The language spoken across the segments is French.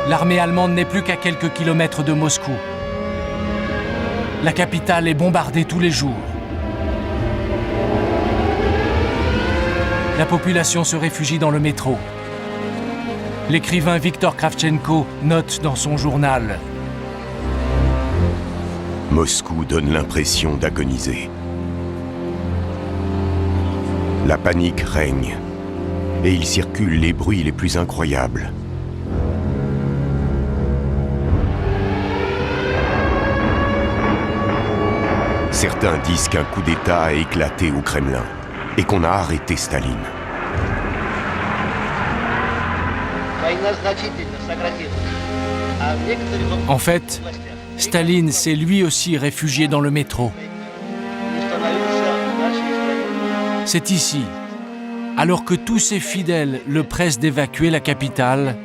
L'armée allemande n'est plus qu'à quelques kilomètres de Moscou. La capitale est bombardée tous les jours. La population se réfugie dans le métro. L'écrivain Viktor Kravchenko note dans son journal: Moscou donne l'impression d'agoniser. La panique règne, et il circule les bruits les plus incroyables. Certains disent qu'un coup d'État a éclaté au Kremlin et qu'on a arrêté Staline. En fait, Staline s'est lui aussi réfugié dans le métro. C'est ici, alors que tous ses fidèles le pressent d'évacuer la capitale,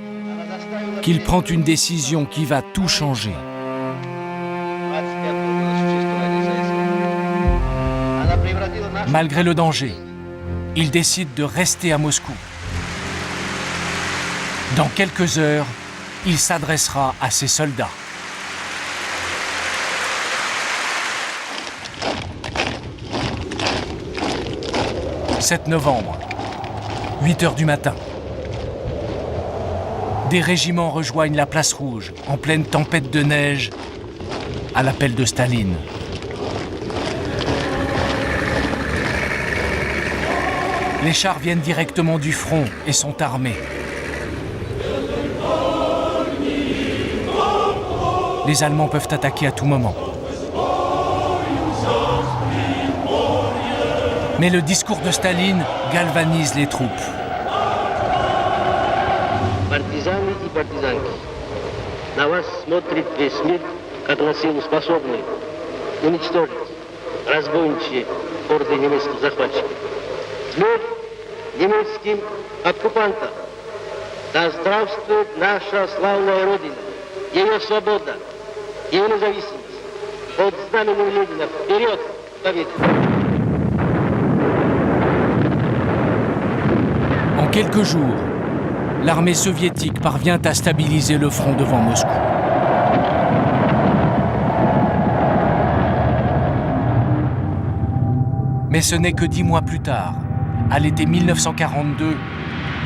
qu'il prend une décision qui va tout changer. Malgré le danger, il décide de rester à Moscou. Dans quelques heures, il s'adressera à ses soldats. « 7 novembre, 8 heures du matin. Des régiments rejoignent la place Rouge en pleine tempête de neige à l'appel de Staline. Les chars viennent directement du front et sont armés. Les Allemands peuvent attaquer à tout moment. Mais le discours de Staline galvanise les troupes. Партизаны и партизанки, на вас смотрит весь мир, как на силу способны уничтожить разбойничьи орды немецких захватчиков. Смерть немецким оккупантам! Да здравствует наша славная Родина, ее свобода, ее независимость. Под знаменем Ленина вперед к победе! En quelques jours, l'armée soviétique parvient à stabiliser le front devant Moscou. Mais ce n'est que 10 mois plus tard, à l'été 1942,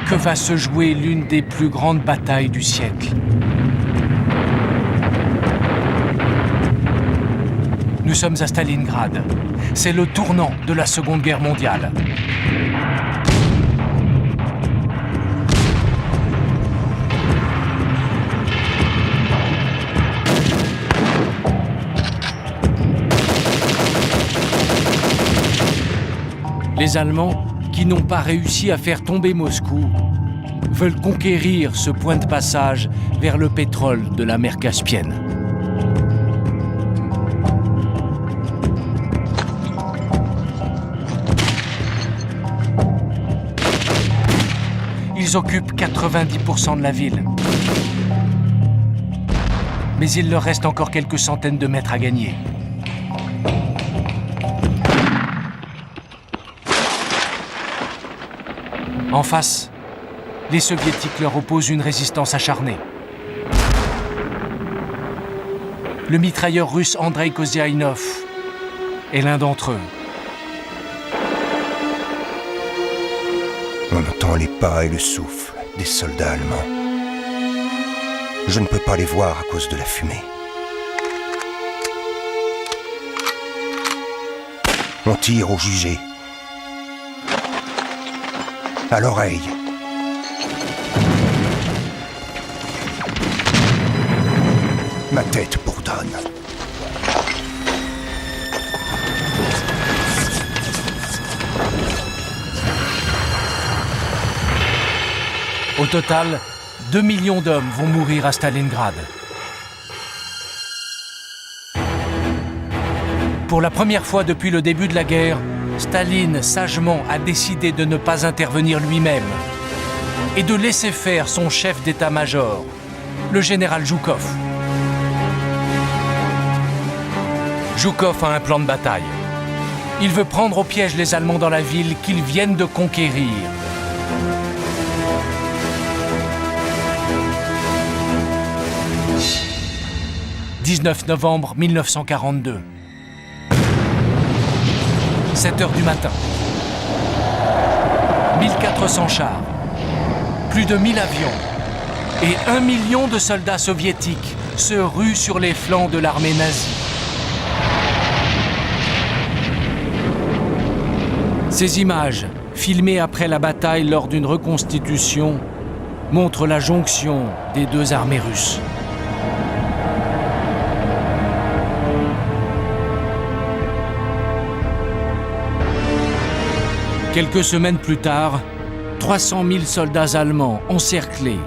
que va se jouer l'une des plus grandes batailles du siècle. Nous sommes à Stalingrad. C'est le tournant de la Seconde Guerre mondiale. Les Allemands, qui n'ont pas réussi à faire tomber Moscou, veulent conquérir ce point de passage vers le pétrole de la mer Caspienne. Ils occupent 90% de la ville. Mais il leur reste encore quelques centaines de mètres à gagner. En face, les Soviétiques leur opposent une résistance acharnée. Le mitrailleur russe Andrei Koziaïnov est l'un d'entre eux. On entend les pas et le souffle des soldats allemands. Je ne peux pas les voir à cause de la fumée. On tire au jugé. À l'oreille. Ma tête bourdonne. Au total, 2 millions d'hommes vont mourir à Stalingrad. Pour la première fois depuis le début de la guerre, Staline sagement a décidé de ne pas intervenir lui-même et de laisser faire son chef d'état-major, le général Zhukov. Zhukov a un plan de bataille. Il veut prendre au piège les Allemands dans la ville qu'ils viennent de conquérir. 19 novembre 1942. 7 heures du matin. 1400 chars, plus de 1000 avions et 1 million de soldats soviétiques se ruent sur les flancs de l'armée nazie. Ces images, filmées après la bataille lors d'une reconstitution, montrent la jonction des deux armées russes. Quelques semaines plus tard, 300 000 soldats allemands encerclés,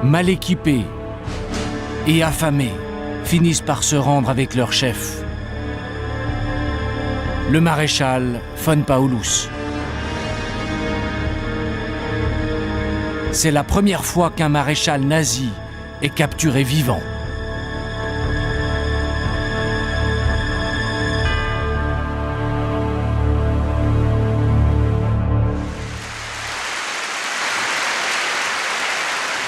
mal équipés et affamés finissent par se rendre avec leur chef, le maréchal von Paulus. C'est la première fois qu'un maréchal nazi est capturé vivant.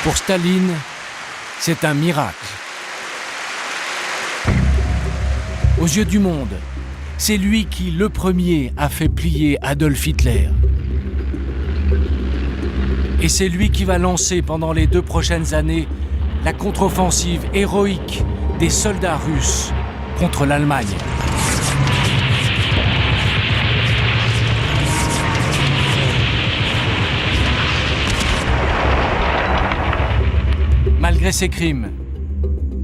Pour Staline, c'est un miracle. Aux yeux du monde, c'est lui qui, le premier, a fait plier Adolf Hitler. Et c'est lui qui va lancer pendant les 2 prochaines années la contre-offensive héroïque des soldats russes contre l'Allemagne. Malgré ses crimes,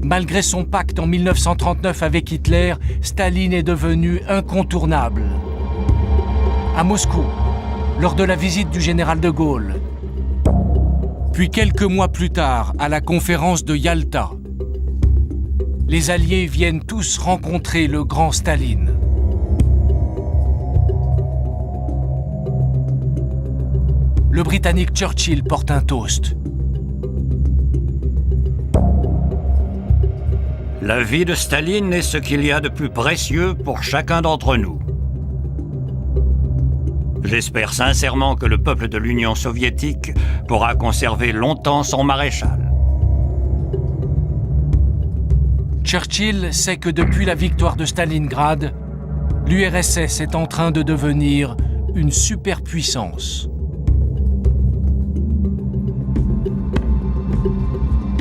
malgré son pacte en 1939 avec Hitler, Staline est devenu incontournable. À Moscou, lors de la visite du général de Gaulle, puis quelques mois plus tard, à la conférence de Yalta, les Alliés viennent tous rencontrer le grand Staline. Le Britannique Churchill porte un toast. La vie de Staline est ce qu'il y a de plus précieux pour chacun d'entre nous. J'espère sincèrement que le peuple de l'Union soviétique pourra conserver longtemps son maréchal. Churchill sait que depuis la victoire de Stalingrad, l'URSS est en train de devenir une superpuissance.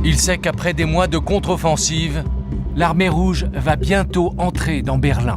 Il sait qu'après des mois de contre-offensive, l'armée rouge va bientôt entrer dans Berlin.